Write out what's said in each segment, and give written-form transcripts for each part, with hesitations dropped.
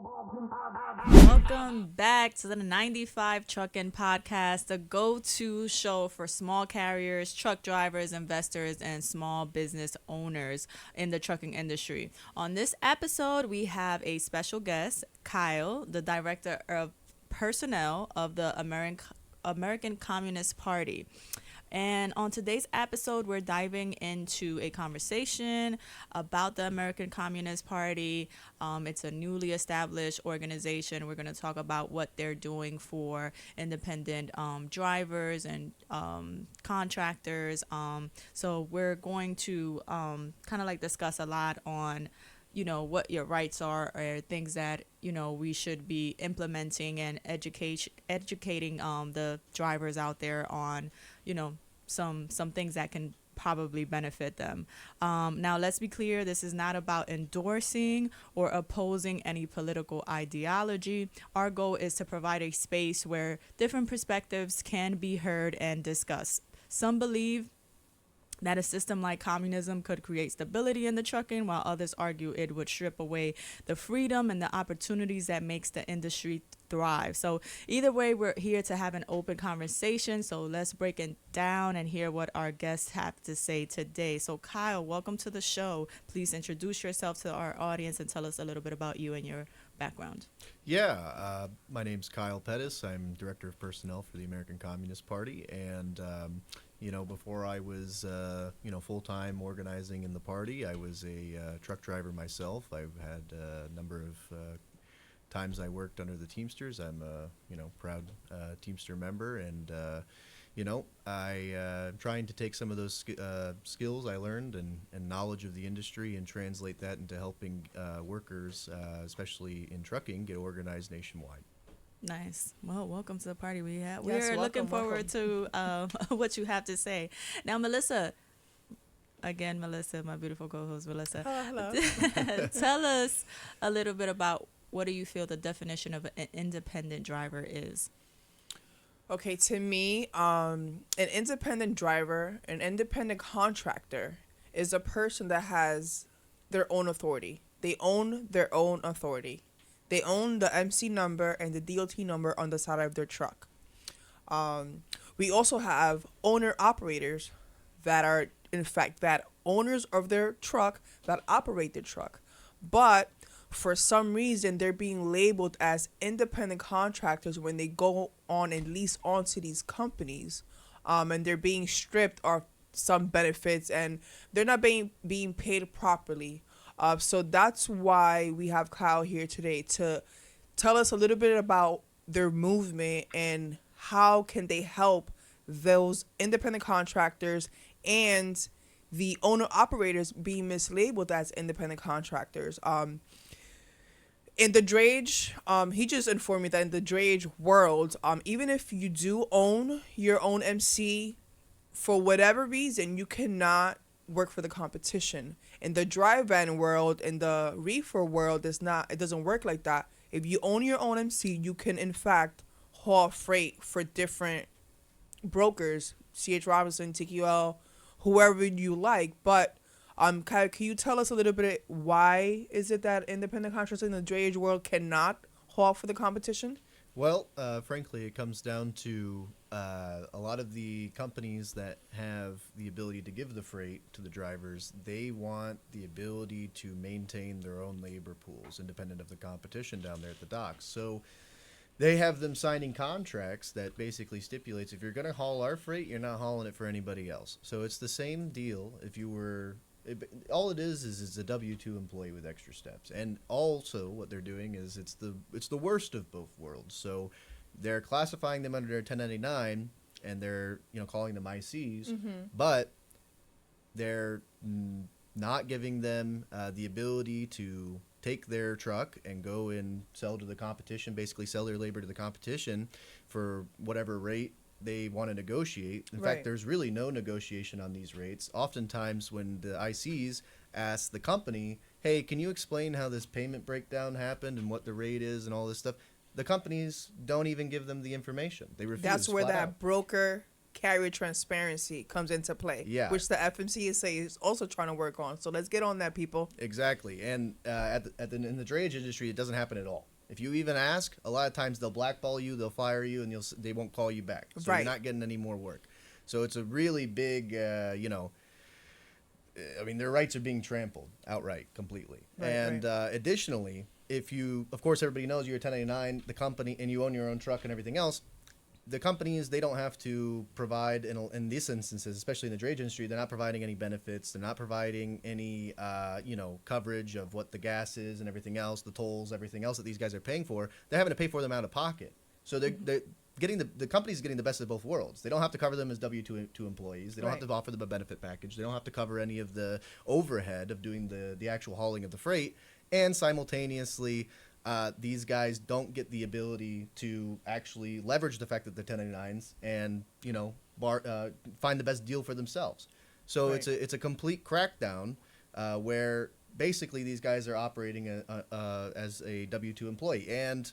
Welcome back to the 95 Trucking Podcast, the go to show for small carriers, truck drivers, investors, and small business owners in the trucking industry. On this episode, we have a special guest, Kyle, the Director of Personnel of the American Communist Party. And on today's episode, we're diving into a conversation about the American Communist Party. It's a newly established organization. We're going to talk about what they're doing for independent drivers and contractors. So we're going to kind of like discuss a lot on what your rights are or things that we should be implementing and educating the drivers out there on some things that can probably benefit them. Now let's be clear, this is not about endorsing or opposing any political ideology. Our goal is to provide a space where different perspectives can be heard and discussed. Some believe that a system like communism could create stability in the trucking, while others argue it would strip away the freedom and the opportunities that makes the industry thrive. So either way, we're here to have an open conversation. So let's break it down and hear what our guests have to say today. So Kyle, welcome to the show. Please introduce yourself to our audience and tell us a little bit about you and your background. My name's Kyle Pettis. I'm Director of Personnel for the American Communist Party, and before I was full-time organizing in the party, I was a truck driver myself. I've had a number of times I worked under the Teamsters. I'm a proud Teamster member, and I'm trying to take some of those skills I learned and knowledge of the industry and translate that into helping workers, especially in trucking, get organized nationwide. Nice. Well, welcome to the party. We're Yes, looking forward welcome. to what you have to say. Now, Melissa, my beautiful co-host, Melissa, Hello. tell us a little bit about what do you feel the definition of an independent driver is? Okay, to me, an independent driver, an independent contractor is a person that has their own authority. They own their own authority. They own the MC number and the DOT number on the side of their truck. We also have owner-operators that are, in fact, that owners of their truck that operate the truck. But for some reason, they're being labeled as independent contractors when they go on and lease onto these companies, and they're being stripped of some benefits, and they're not being paid properly. So that's why we have Kyle here today to tell us a little bit about their movement and how can they help those independent contractors and the owner operators being mislabeled as independent contractors. In the drayage, he just informed me that in the drayage world, even if you do own your own MC, for whatever reason, you cannot work for the competition. In the dry van world, in the reefer world, it doesn't work like that. If you own your own MC, you can in fact haul freight for different brokers, CH Robinson, TQL, whoever you like. But Kyle, can you tell us a little bit why is it that independent contractors in the drayage world cannot haul for the competition? Well, frankly, it comes down to a lot of the companies that have the ability to give the freight to the drivers. They want the ability to maintain their own labor pools, independent of the competition down there at the docks. So they have them signing contracts that basically stipulates if you're going to haul our freight, you're not hauling it for anybody else. So it's the same deal if you were. All it is it's a W-2 employee with extra steps, and also what they're doing is it's the worst of both worlds. So they're classifying them under their 1099, and they're calling them ICs, but they're not giving them the ability to take their truck and go and sell to the competition, basically sell their labor to the competition for whatever rate they want to negotiate. In fact, there's really no negotiation on these rates. Oftentimes when the ICs ask the company, hey, can you explain how this payment breakdown happened and what the rate is and all this stuff, the companies don't even give them the information. They refuse. That's where that broker carrier transparency comes into play. Yeah. Which the FMCSA is also trying to work on. So let's get on that, people. Exactly. And in the drayage industry, it doesn't happen at all. If you even ask, a lot of times they'll blackball you, they'll fire you, and they won't call you back. So Right. you're not getting any more work. So it's a really big, I mean, their rights are being trampled outright, completely. Right, and additionally, if you, of course, everybody knows you're a 1099, the company, and you own your own truck and everything else, the companies, they don't have to provide, in these instances, especially in the drayage industry, they're not providing any benefits. They're not providing any, coverage of what the gas is and everything else, the tolls, everything else that these guys are paying for. They're having to pay for them out of pocket. So they're getting the company's getting the best of both worlds. They don't have to cover them as W-2 employees. They don't have to offer them a benefit package. They don't have to cover any of the overhead of doing the actual hauling of the freight. And simultaneously, these guys don't get the ability to actually leverage the fact that they're 1099s and find the best deal for themselves. So Right. it's a complete crackdown where basically these guys are operating as a W-2 employee. And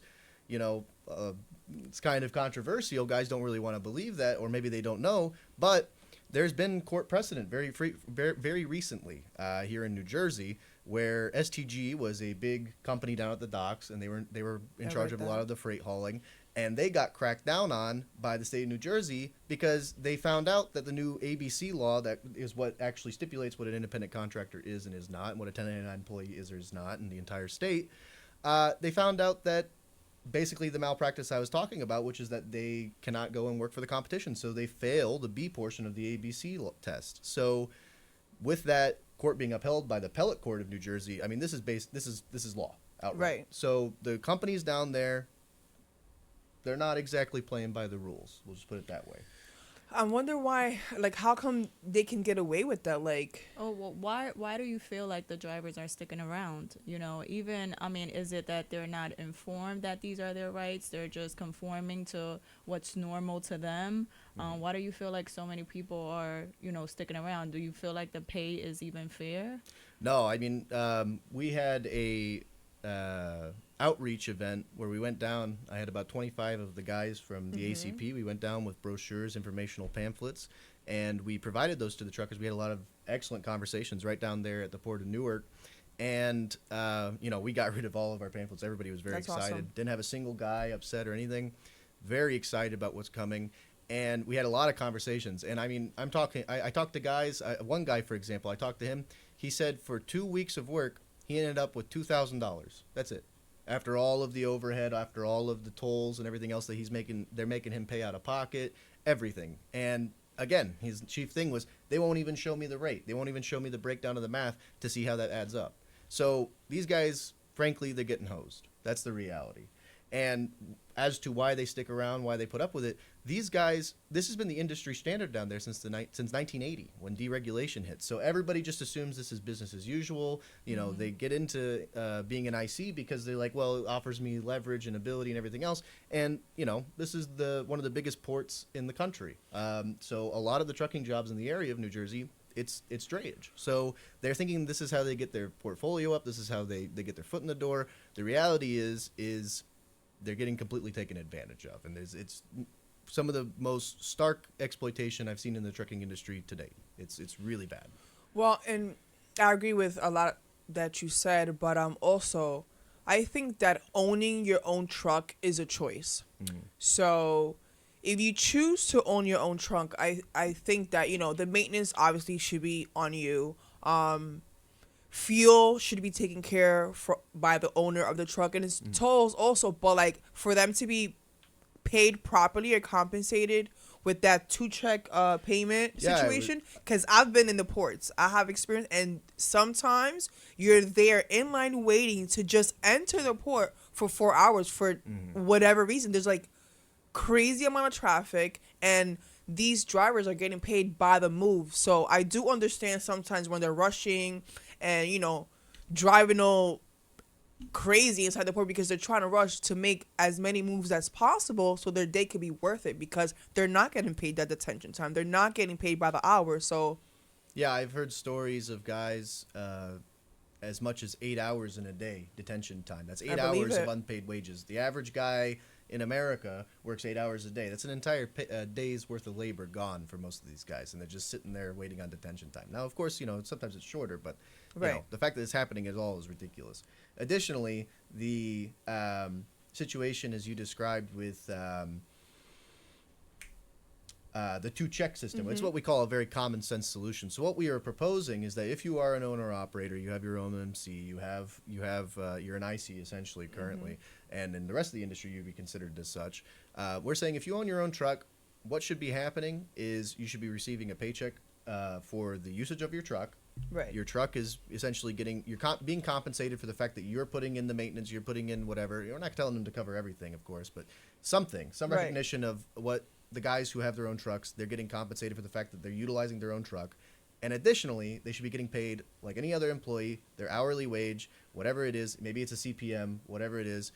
it's kind of controversial. Guys don't really want to believe that, or maybe they don't know, but there's been court precedent very recently here in New Jersey, where STG was a big company down at the docks, and they were in charge of a lot of the freight hauling, and they got cracked down on by the state of New Jersey because they found out that the new ABC law, that is what actually stipulates what an independent contractor is and is not, and what a 1099 employee is or is not in the entire state. They found out that basically the malpractice I was talking about, which is that they cannot go and work for the competition, so they fail the B portion of the ABC test. So with that court being upheld by the appellate court of New Jersey, I mean, this is law outright. Right. So the companies down there, they're not exactly playing by the rules. We'll just put it that way. I wonder why, like, how come they can get away with that? Like, Oh, well, why do you feel like the drivers are sticking around? Is it that they're not informed that these are their rights? They're just conforming to what's normal to them? Why do you feel like so many people are, sticking around? Do you feel like the pay is even fair? No, I mean, we had a outreach event where we went down. I had about 25 of the guys from the ACP. We went down with brochures, informational pamphlets, and we provided those to the truckers. We had a lot of excellent conversations right down there at the Port of Newark. And, we got rid of all of our pamphlets. Everybody was very That's excited. awesome. Didn't have a single guy upset or anything. Very excited about what's coming. And we had a lot of conversations. And, I mean, I talked to guys. One guy, for example, I talked to him. He said for 2 weeks of work, he ended up with $2,000. That's it. After all of the overhead, after all of the tolls and everything else that they're making him pay out of pocket, everything. And again, his chief thing was they won't even show me the rate. They won't even show me the breakdown of the math to see how that adds up. So these guys, frankly, they're getting hosed. That's the reality. And as to why they stick around, why they put up with it, these guys, this has been the industry standard down there since 1980 when deregulation hit. So everybody just assumes this is business as usual. They get into being an IC because they're like, well, it offers me leverage and ability and everything else. And, this is one of the biggest ports in the country. So a lot of the trucking jobs in the area of New Jersey, it's drayage. So they're thinking this is how they get their portfolio up. This is how they get their foot in the door. The reality is they're getting completely taken advantage of. And it's some of the most stark exploitation I've seen in the trucking industry to date. It's really bad. well, and I agree with a lot that you said, but also, I think that owning your own truck is a choice. So if you choose to own your own truck, I think that, the maintenance obviously should be on you. Fuel should be taken care by the owner of the truck, and it's tolls also, but like for them to be paid properly or compensated with that two-check payment situation, because I've been in the ports, I have experience, and sometimes you're there in line waiting to just enter the port for 4 hours for whatever reason. There's like crazy amount of traffic, and these drivers are getting paid by the move. So I do understand sometimes when they're rushing and driving all crazy inside the port because they're trying to rush to make as many moves as possible so their day could be worth it, because they're not getting paid that detention time. They're not getting paid by the hour. So Yeah, I've heard stories of guys as much as 8 hours in a day detention time. That's 8 I believe hours of it. unpaid wages. The average guy in America works 8 hours a day. That's an entire day's worth of labor gone for most of these guys, and they're just sitting there waiting on detention time. Now, of course, sometimes it's shorter, but Right. the fact that it's happening at all is ridiculous. Additionally, the situation as you described with the two-check system. It's what we call a very common sense solution. So what we are proposing is that if you are an owner operator, you have your own MC, you're an IC essentially currently, and in the rest of the industry you'd be considered as such. We're saying if you own your own truck, what should be happening is you should be receiving a paycheck for the usage of your truck. Right. Your truck is essentially being compensated for the fact that you're putting in the maintenance, you're putting in whatever. You're not telling them to cover everything, of course, but some Right. recognition of what the guys who have their own trucks, they're getting compensated for the fact that they're utilizing their own truck. And additionally, they should be getting paid like any other employee, their hourly wage, whatever it is, maybe it's a CPM, whatever it is,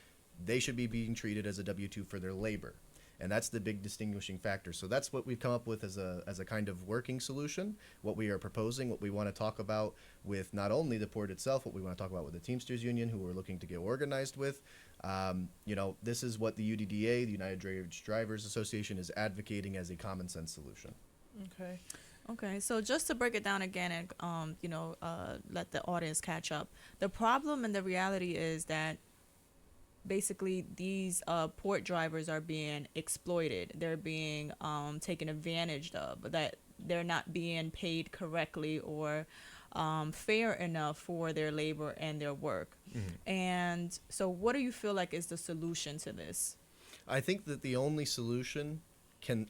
they should be being treated as a W-2 for their labor. And that's the big distinguishing factor. So that's what we've come up with as a kind of working solution, what we are proposing, what we want to talk about with not only the port itself, what we want to talk about with the Teamsters Union, who we're looking to get organized with. This is what the UDDA, the United Drayage Drivers Association, is advocating as a common sense solution. Okay. Okay, so just to break it down again and let the audience catch up. The problem and the reality is that basically these port drivers are being exploited. They're being taken advantage of. That they're not being paid correctly or fair enough for their labor and their work. And so, what do you feel like is the solution to this? I think that the only solution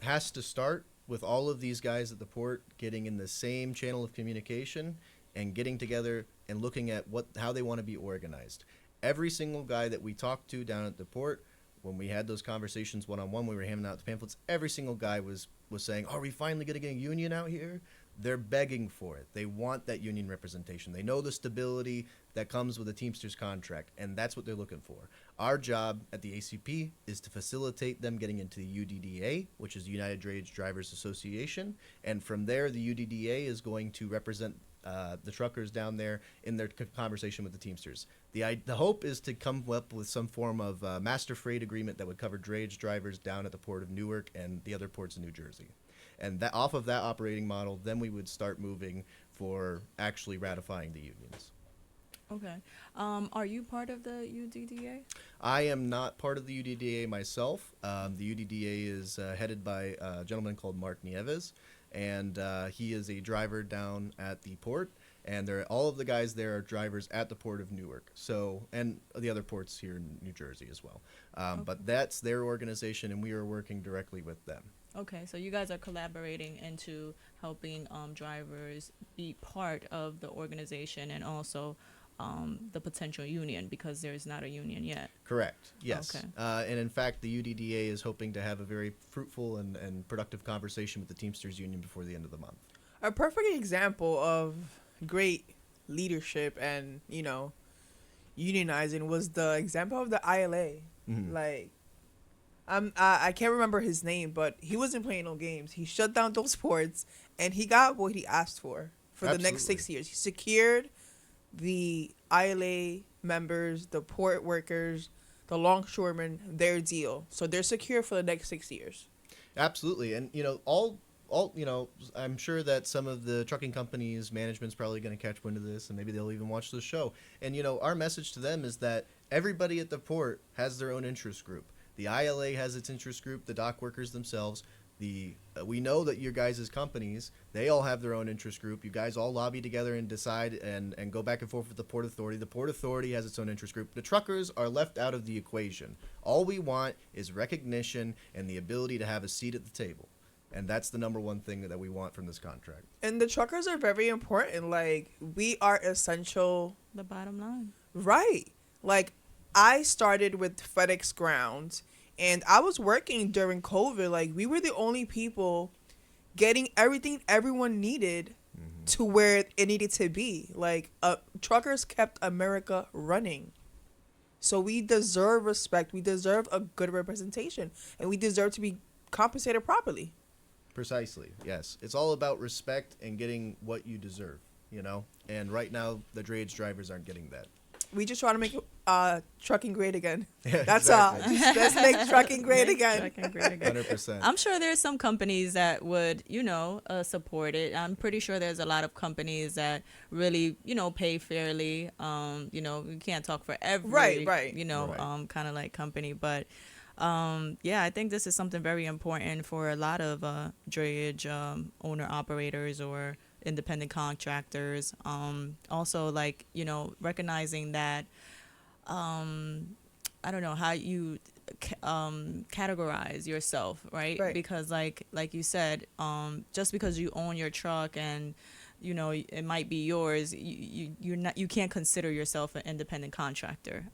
has to start with all of these guys at the port getting in the same channel of communication and getting together and looking at how they want to be organized. Every single guy that we talked to down at the port, when we had those conversations one-on-one, we were handing out the pamphlets, every single guy was saying, are we finally going to get a union out here? They're begging for it. They want that union representation. They know the stability that comes with a Teamsters contract, and that's what they're looking for. Our job at the ACP is to facilitate them getting into the UDDA, which is the United Drayage Drivers Association, and from there, the UDDA is going to represent the truckers down there in their conversation with the Teamsters. The hope is to come up with some form of master freight agreement that would cover drayage drivers down at the port of Newark and the other ports in New Jersey. And that off of that operating model, then we would start moving for actually ratifying the unions. Okay. Are you part of the UDDA? I am not part of the UDDA myself. The UDDA is headed by a gentleman called Mark Nieves, and he is a driver down at the port. And all of the guys there are drivers at the port of Newark, and the other ports here in New Jersey as well. But that's their organization, and we are working directly with them. Okay, so you guys are collaborating into helping drivers be part of the organization and also the potential union, because there's not a union yet. Correct. Yes. Okay. And in fact, the UDDA is hoping to have a very fruitful and productive conversation with the Teamsters Union before the end of the month. A perfect example of great leadership and unionizing was the example of the ILA. Like, I can't remember his name, but he wasn't playing no games. He shut down those ports, and he got what he asked for the next 6 years. He secured the ILA members, the port workers, the longshoremen, their deal. So they're secure for the next 6 years. Absolutely. And, I'm sure that some of the trucking companies' management's probably going to catch wind of this, and maybe they'll even watch the show. And, our message to them is that everybody at the port has their own interest group. The ILA has its interest group, the dock workers themselves. We know that your guys' companies, they all have their own interest group. You guys all lobby together and decide and go back and forth with the Port Authority. The Port Authority has its own interest group. The truckers are left out of the equation. All we want is recognition and the ability to have a seat at the table. And that's the number one thing that we want from this contract. And the truckers are very important. Like, we are essential. The bottom line. Right. Like, I started with FedEx Ground, and I was working during COVID. Like, we were the only people getting everything everyone needed to where it needed to be. Like, truckers kept America running. So we deserve respect. We deserve a good representation. And we deserve to be compensated properly. Precisely, yes. It's all about respect and getting what you deserve, And right now, the drayage drivers aren't getting that. We just try to make trucking great again. Yeah, That's exactly. all. Let's make trucking great Make again. trucking great again. 100%. I'm sure there's some companies that would, support it. I'm pretty sure there's a lot of companies that really, pay fairly. You can't talk for every, Right. Right. kind of like company, but yeah, I think this is something very important for a lot of drayage owner operators or independent contractors. Also, like, recognizing that I don't know how you categorize yourself, right? Right. Because like you said, just because you own your truck and it might be yours, you can't consider yourself an independent contractor.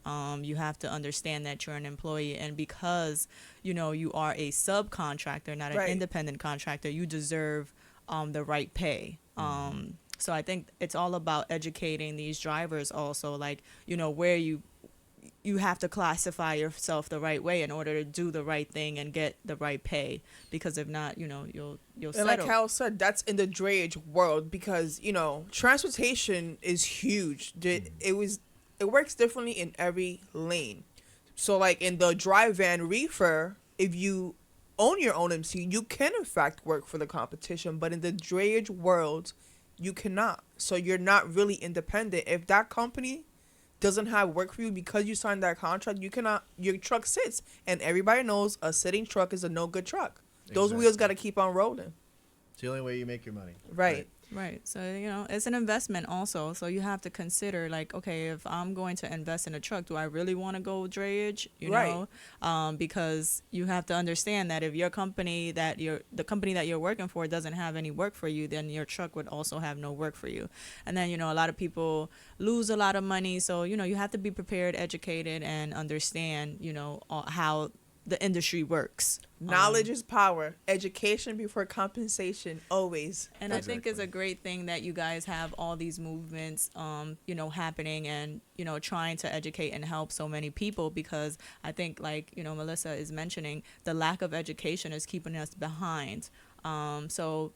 You have to understand that you're an employee, and because you are a subcontractor, not an Right. independent contractor, you deserve the right pay. So I think it's all about educating these drivers also, like, where you have to classify yourself the right way in order to do the right thing and get the right pay, because if not, you'll And settle. like Kyle said, that's in the drayage world because transportation is huge. It works differently in every lane. So like in the dry van reefer, if you own your own MC, you can in fact work for the competition. But in the drayage world, you cannot. So you're not really independent. If that company doesn't have work for you because you signed that contract, you cannot. Your truck sits, and everybody knows a sitting truck is a no good truck. Those Exactly. wheels got to keep on rolling. It's the only way you make your money. Right. Right. So, it's an investment also. So you have to consider, like, okay, if I'm going to invest in a truck, do I really want to go drayage? Right. Because you have to understand that if the company that you're working for doesn't have any work for you, then your truck would also have no work for you. And then, a lot of people lose a lot of money. So, you have to be prepared, educated, and understand, how the industry works. Knowledge is power. Education before compensation, always. And I think it's Exactly. a great thing that you guys have all these movements, happening and, trying to educate and help so many people, because I think, like, Melissa is mentioning, the lack of education is keeping us behind. So,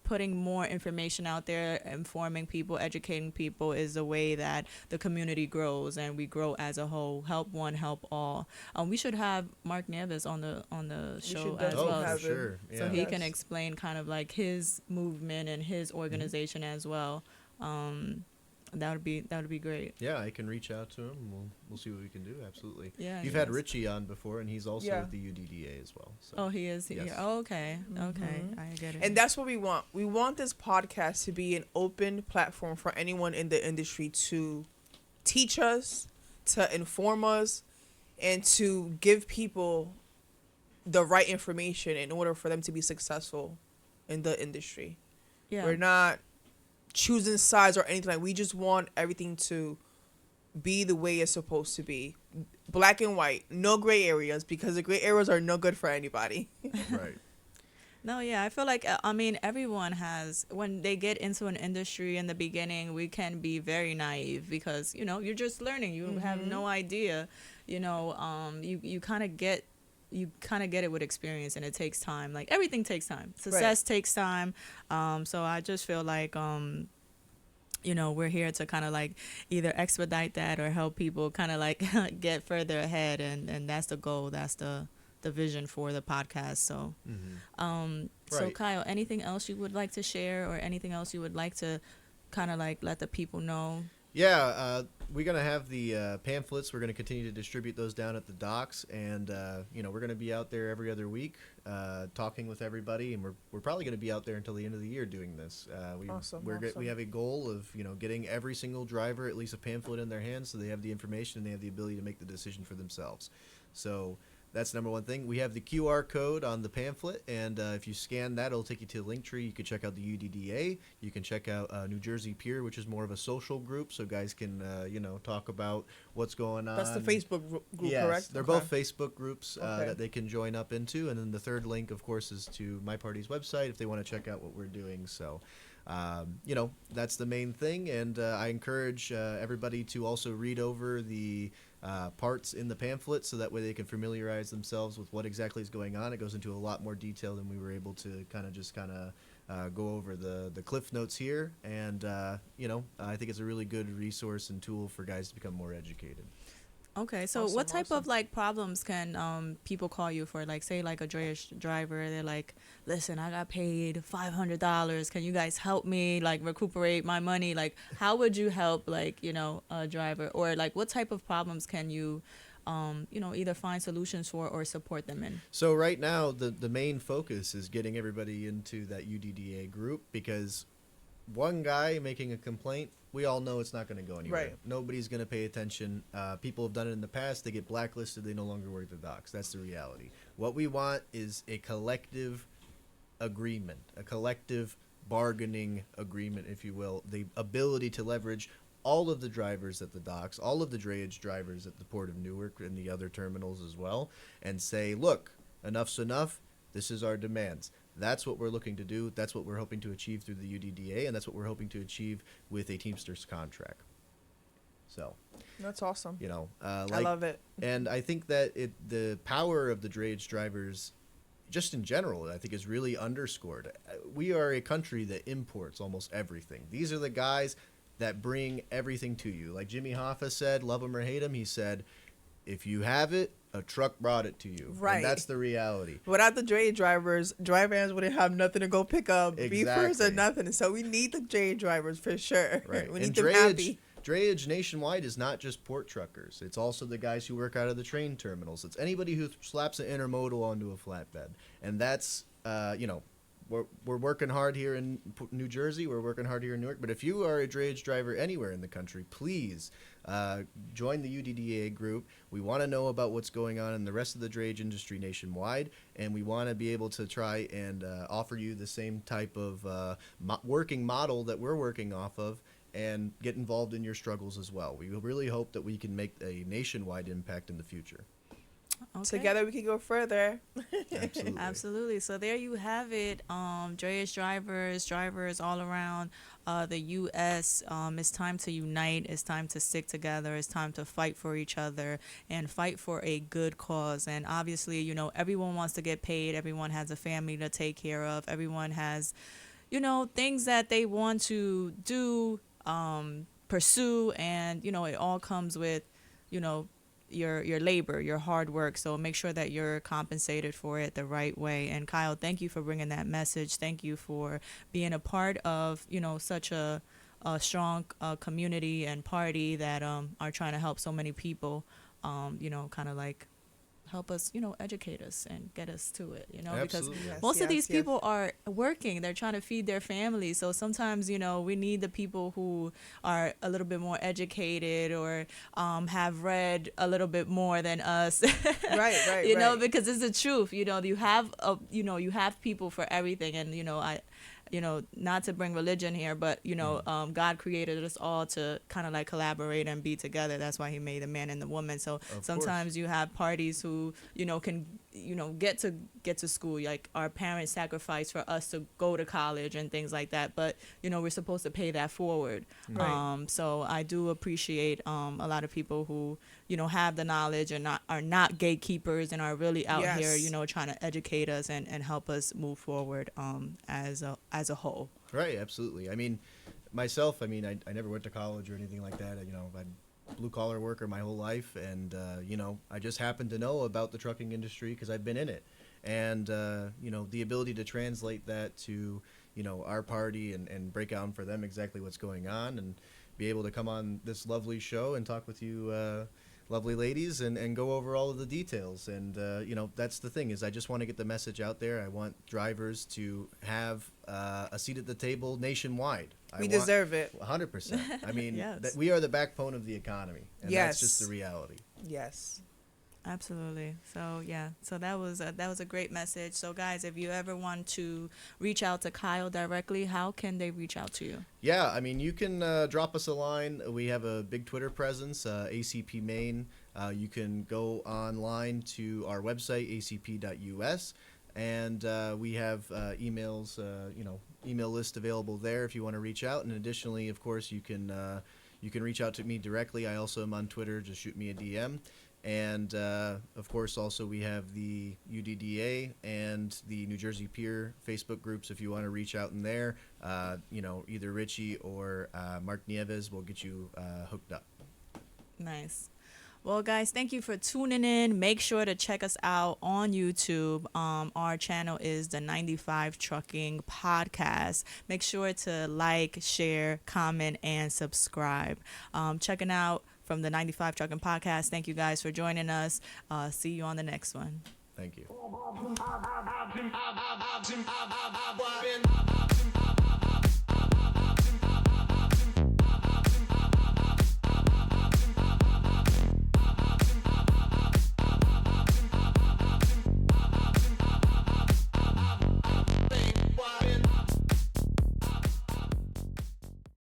putting more information out there, informing people, educating people is the way that the community grows and we grow as a whole. Help one, help all. We should have Mark Neves on the show should as definitely well. For have him. sure. So Yeah. he Yes. can explain kind of like his movement and his organization as well. That would be great. Yeah, I can reach out to him. We'll see what we can do. Absolutely. Yeah. You've had Richie on before, and he's also Yeah. with the UDDA as well. So. Oh, he is here. Yes. Oh, okay. Okay. Mhm. I get it. And that's what we want. We want this podcast to be an open platform for anyone in the industry to teach us, to inform us, and to give people the right information in order for them to be successful in the industry. yeah. We're not choosing sides or anything. Like, we just want everything to be the way it's supposed to be. Black and white, no gray areas, because the gray areas are no good for anybody. Right. No, yeah, I feel like, everyone has, when they get into an industry in the beginning, we can be very naive because, you're just learning. You have no idea, you kind of get it with experience, and it takes time. Like, everything takes time. Success takes time. So I just feel like, we're here to kind of like either expedite that or help people kind of like get further ahead. And that's the goal. That's the vision for the podcast. So, so Right. Kyle, anything else you would like to share, or anything else you would like to kind of like let the people know? Yeah, we're going to have the pamphlets. We're going to continue to distribute those down at the docks. And, we're going to be out there every other week talking with everybody. And we're probably going to be out there until the end of the year doing this. Awesome. We have a goal of, getting every single driver at least a pamphlet in their hands so they have the information and they have the ability to make the decision for themselves. So that's number one thing. We have the QR code on the pamphlet, and if you scan that, it'll take you to the link tree. You can check out the UDDA. You can check out New Jersey Peer, which is more of a social group, so guys can, talk about what's going on. That's the Facebook group, Yes, correct? they're Okay. both Facebook groups Okay. that they can join up into. And then the third link, of course, is to my party's website if they want to check out what we're doing. So, that's the main thing. And I encourage everybody to also read over the parts in the pamphlet so that way they can familiarize themselves with what exactly is going on. It goes into a lot more detail than we were able to kind of go over the cliff notes here, and I think it's a really good resource and tool for guys to become more educated. Okay, so Awesome, what type awesome. of like problems can people call you for? Like, say like a drayage driver, they're like, listen, I got paid $500. Can you guys help me like recuperate my money? Like, how would you help like a driver, or like what type of problems can you either find solutions for or support them in? So right now, the main focus is getting everybody into that UDDA group, because one guy making a complaint, we all know it's not going to go anywhere. Right. Nobody's going to pay attention. People have done it in the past. They get blacklisted. They no longer work the docks. That's the reality. What we want is a collective agreement, a collective bargaining agreement, if you will, the ability to leverage all of the drivers at the docks, all of the drayage drivers at the Port of Newark and the other terminals as well, and say, look, enough's enough. This is our demands. That's what we're looking to do. That's what we're hoping to achieve through the UDDA, and that's what we're hoping to achieve with a Teamsters contract. So, That's awesome. I love it. And I think that the power of the drayage drivers, just in general, I think is really underscored. We are a country that imports almost everything. These are the guys that bring everything to you. Like Jimmy Hoffa said, love him or hate him, he said, if you have it, a truck brought it to you. Right. And that's the reality. Without the drayage drivers, dry vans wouldn't have nothing to go pick up beefers or Exactly. nothing. So we need the drayage drivers for sure. Right. We And need them happy. drayage nationwide is not just port truckers. It's also the guys who work out of the train terminals. It's anybody who slaps an intermodal onto a flatbed. And that's, we're working hard here in New Jersey. We're working hard here in Newark. But if you are a drayage driver anywhere in the country, please join the UDDA group. We want to know about what's going on in the rest of the drayage industry nationwide, and we want to be able to try and offer you the same type of working model that we're working off of, and get involved in your struggles as well. We really hope that we can make a nationwide impact in the future. Okay. Together we can go further. Absolutely. Absolutely. So there you have it. Drayage drivers all around the U.S. It's time to unite. It's time to stick together. It's time to fight for each other and fight for a good cause. And obviously, everyone wants to get paid. Everyone has a family to take care of. Everyone has, things that they want to do, pursue, and it all comes with, your labor, your hard work. So make sure that you're compensated for it the right way. And Kyle, thank you for bringing that message. Thank you for being a part of such a strong community and party that are trying to help so many people. Kind of like help us, educate us and get us to it, because Absolutely. Yes, most of these yes. people are working. They're trying to feed their families. So sometimes, we need the people who are a little bit more educated or have read a little bit more than us. Right, right. Because it's the truth. You have people for everything. And, not to bring religion here, but, God created us all to kind of like collaborate and be together. That's why he made the man and the woman. So sometimes you have parties who, can, get to school. Like our parents sacrificed for us to go to college and things like that. But, we're supposed to pay that forward. Right. So I do appreciate a lot of people who, have the knowledge and are not gatekeepers and are really out Yes. here, trying to educate us and help us move forward as a whole. Right, absolutely. I mean, myself, I never went to college or anything like that. I'm blue collar worker my whole life, and I just happen to know about the trucking industry because I've been in it, and the ability to translate that to our party and break down for them exactly what's going on, and be able to come on this lovely show and talk with you. Lovely ladies, and go over all of the details. And that's the thing, is I just want to get the message out there. I want drivers to have a seat at the table nationwide. We deserve it. 100%. I mean, Yes. that we are the backbone of the economy, and Yes. that's just the reality. Yes. Absolutely. So yeah, so that was a great message. So guys, if you ever want to reach out to Kyle directly, how can they reach out to you? Yeah, I mean, you can drop us a line. We have a big Twitter presence, ACP Maine. You can go online to our website, acp.us, and we have emails, email list available there if you want to reach out. And additionally, of course, you can reach out to me directly. I also am on Twitter. Just shoot me a DM. And of course, also we have the UDDA and the New Jersey Peer Facebook groups. If you want to reach out in there, either Richie or Mark Nieves will get you hooked up. Nice. Well, guys, thank you for tuning in. Make sure to check us out on YouTube. Our channel is the 95 Trucking Podcast. Make sure to like, share, comment, and subscribe. Checking out from the 95 Trucking Podcast. Thank you guys for joining us. See you on the next one. Thank you.